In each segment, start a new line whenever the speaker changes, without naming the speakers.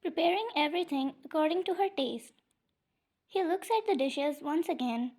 preparing everything according to her taste. He looks at the dishes once again,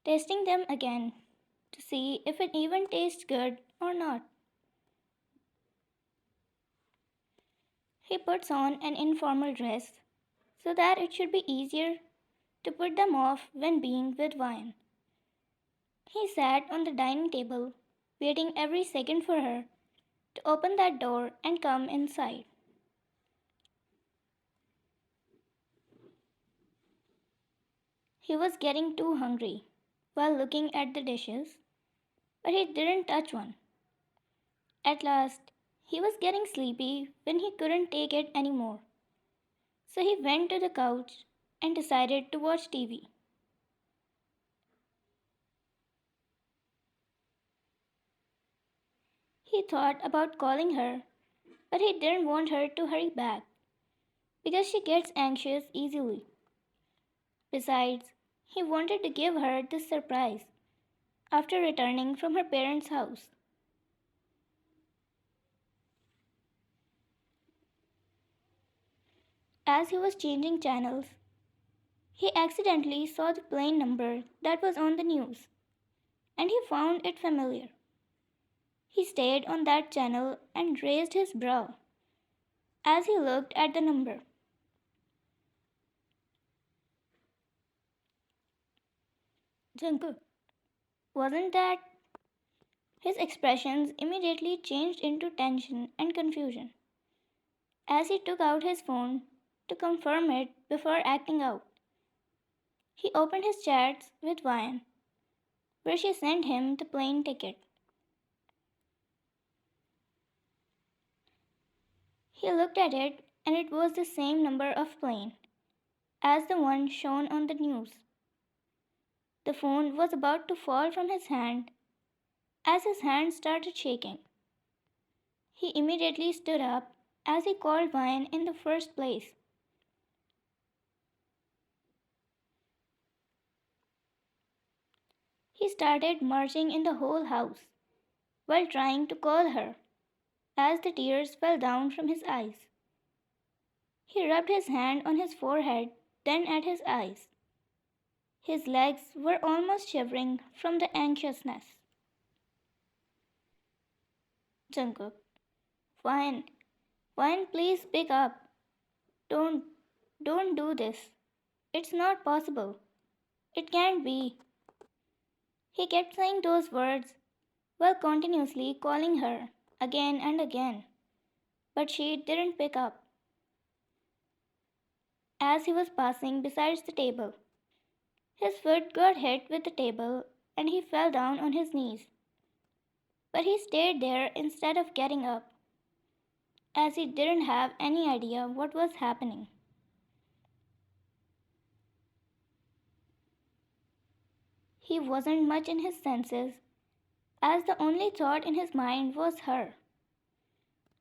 tasting them again to see if it even tastes good or not. He puts on an informal dress so that it should be easier to put them off when being with wine. He sat on the dining table, waiting every second for her to open that door and come inside. He was getting too hungry while looking at the dishes, but he didn't touch one. At last, he was getting sleepy when he couldn't take it anymore. So he went to the couch and decided to watch TV. He thought about calling her, but he didn't want her to hurry back because she gets anxious easily. Besides, he wanted to give her this surprise after returning from her parents' house. As he was changing channels, he accidentally saw the plane number that was on the news, and he found it familiar. He stayed on that channel and raised his brow as he looked at the number. Jungkook, wasn't that? His expressions immediately changed into tension and confusion as he took out his phone to confirm it before acting out. He opened his chats with Vian, where she sent him the plane ticket. He looked at it and it was the same number of plane as the one shown on the news. The phone was about to fall from his hand as his hand started shaking. He immediately stood up as he called Vian in the first place. He started marching in the whole house while trying to call her as the tears fell down from his eyes. He rubbed his hand on his forehead, then at his eyes. His legs were almost shivering from the anxiousness. Jungkook, Vian, Vian, please pick up. Don't, don't do this. It's not possible. It can't be. He kept saying those words while continuously calling her again and again, but she didn't pick up. As he was passing beside the table, his foot got hit with the table and he fell down on his knees. But he stayed there instead of getting up, as he didn't have any idea what was happening. He wasn't much in his senses, as the only thought in his mind was her.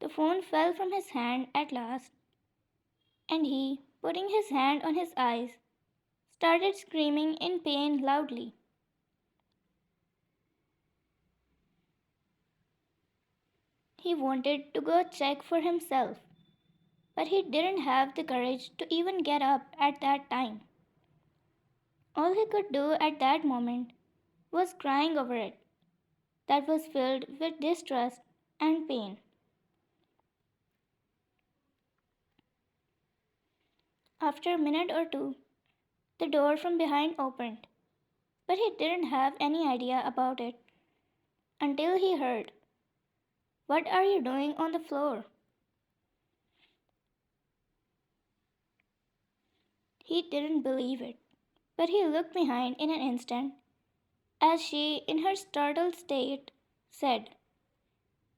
The phone fell from his hand at last, and he, putting his hand on his eyes, started screaming in pain loudly. He wanted to go check for himself, but he didn't have the courage to even get up at that time. All he could do at that moment was crying over it, that was filled with distrust and pain. After a minute or two, the door from behind opened, but he didn't have any idea about it until he heard, "What are you doing on the floor?" He didn't believe it, but he looked behind in an instant as she, in her startled state, said,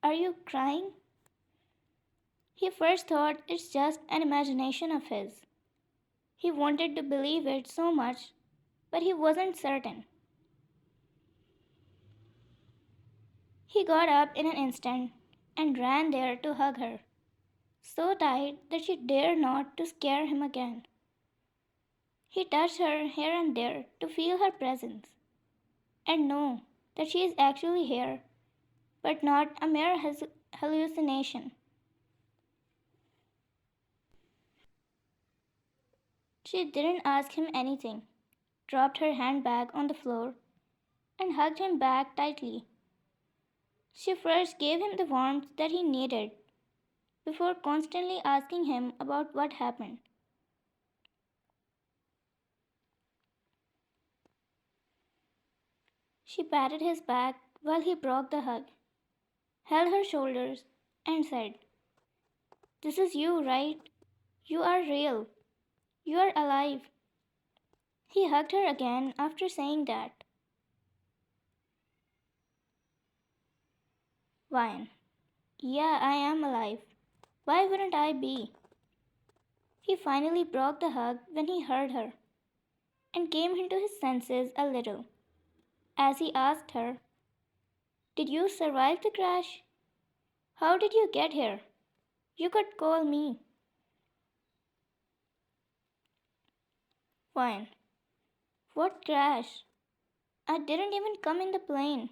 "Are you crying?" He first thought it's just an imagination of his. He wanted to believe it so much, but he wasn't certain. He got up in an instant and ran there to hug her, so tight that she dared not to scare him again. He touched her here and there to feel her presence and know that she is actually here, but not a mere hallucination. She didn't ask him anything, dropped her handbag on the floor, and hugged him back tightly. She first gave him the warmth that he needed before constantly asking him about what happened. She patted his back while he broke the hug, held her shoulders, and said, "This is you, right? You are real. You are alive." He hugged her again after saying that. Wine. Yeah, I am alive. Why wouldn't I be? He finally broke the hug when he heard her and came into his senses a little as he asked her, "Did you survive the crash? How did you get here? You could call me." Wine. What crash? I didn't even come in the plane.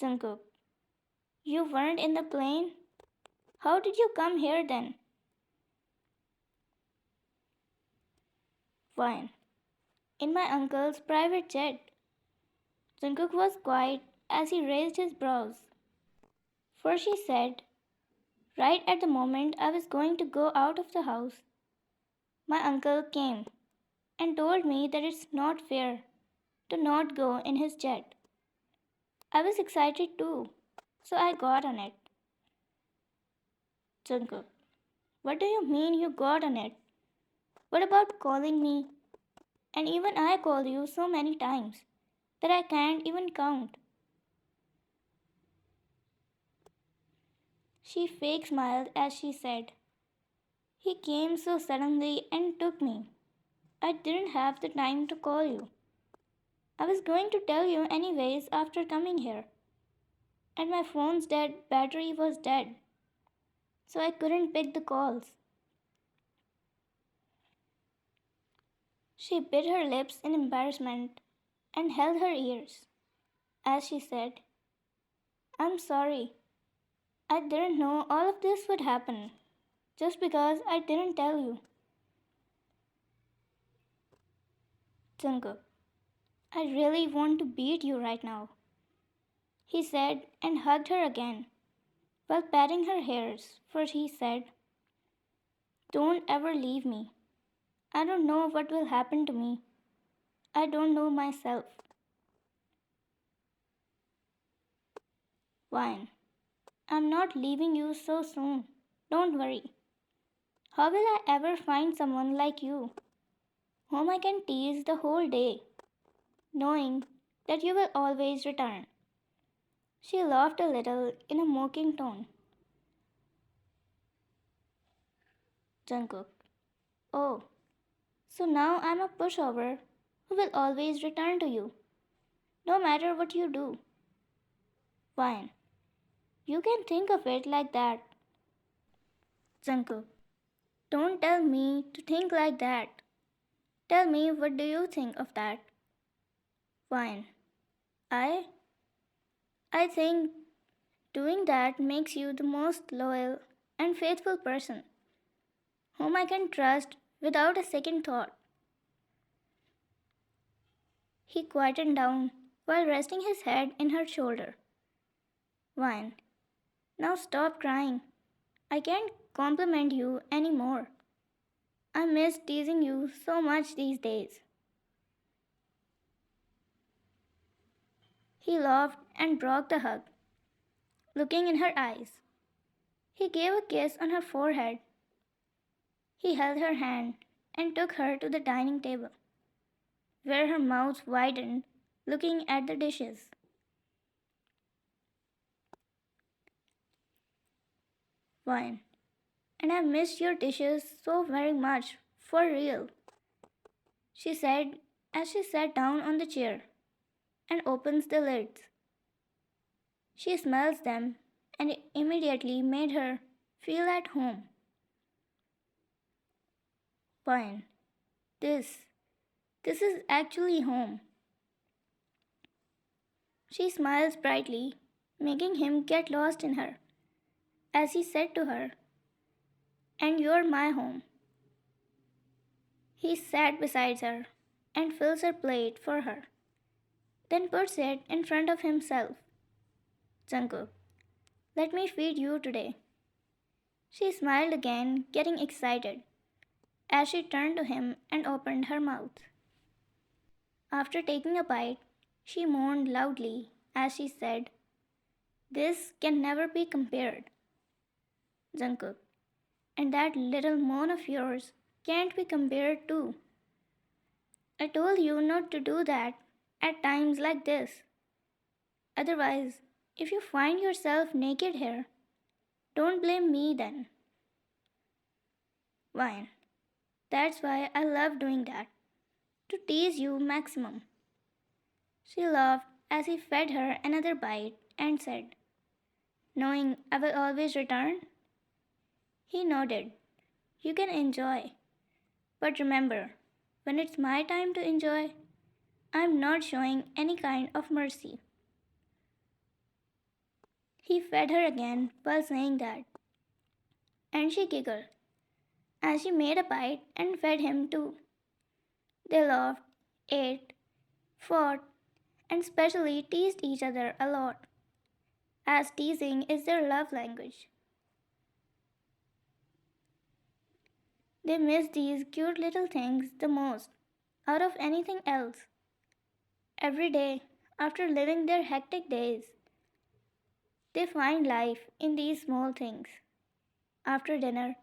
Jungkook. You weren't in the plane? How did you come here then? Wine. In my uncle's private jet. Jungkook was quiet as he raised his brows. For she said, right at the moment I was going to go out of the house, my uncle came and told me that it's not fair to not go in his jet. I was excited too, so I got on it. Jungkook, what do you mean you got on it? What about calling me? And even I call you so many times that I can't even count. She fake smiled as she said, "He came so suddenly and took me. I didn't have the time to call you. I was going to tell you anyways after coming here, and my phone's dead battery was dead, so I couldn't pick the calls." She bit her lips in embarrassment and held her ears as she said, "I'm sorry. I didn't know all of this would happen just because I didn't tell you." Jungkook, I really want to beat you right now, he said and hugged her again while patting her hairs, for he said, "Don't ever leave me. I don't know what will happen to me. I don't know myself." Wine. I'm not leaving you so soon. Don't worry. How will I ever find someone like you, whom I can tease the whole day, knowing that you will always return? She laughed a little in a mocking tone. Jungkook. Oh, so now I'm a pushover who will always return to you, no matter what you do. Fine. You can think of it like that. Jungkook. Don't tell me to think like that. Tell me, what do you think of that? Fine. I I think doing that makes you the most loyal and faithful person whom I can trust without a second thought. He quietened down while resting his head in her shoulder. Vine, now stop crying. I can't compliment you anymore. I miss teasing you so much these days. He laughed and broke the hug, looking in her eyes. He gave a kiss on her forehead. He held her hand and took her to the dining table, where her mouth widened, looking at the dishes. Wine. And I missed your dishes so very much, for real, she said as she sat down on the chair and opens the lids. She smells them and it immediately made her feel at home. Fine. This, this is actually home. She smiles brightly, making him get lost in her, as he said to her, "And you're my home." He sat beside her and fills her plate for her, then puts it in front of himself. Jungkook, let me feed you today. She smiled again, getting excited, as she turned to him and opened her mouth. After taking a bite, she moaned loudly as she said, "This can never be compared." Jungkook, and that little moan of yours can't be compared to. I told you not to do that at times like this. Otherwise, if you find yourself naked here, don't blame me then. Wine. That's why I love doing that. To tease you maximum. She laughed as he fed her another bite and said, "Knowing I will always return?" He nodded. "You can enjoy. But remember, when it's my time to enjoy, I'm not showing any kind of mercy." He fed her again while saying that, and she giggled as she made a bite and fed him too. They laughed, ate, fought, and especially teased each other a lot, as teasing is their love language. They miss these cute little things the most, out of anything else. Every day, after living their hectic days, they find life in these small things. After dinner,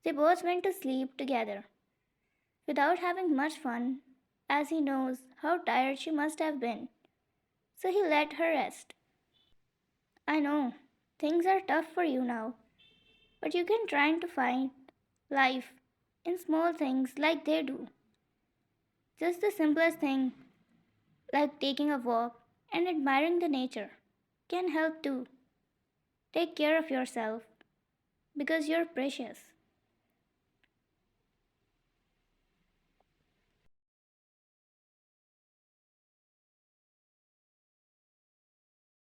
they both went to sleep together, without having much fun, as he knows how tired she must have been, so he let her rest. I know, things are tough for you now, but you can try to find life in small things like they do. Just the simplest thing, like taking a walk and admiring the nature, can help too. Take care of yourself because you're precious.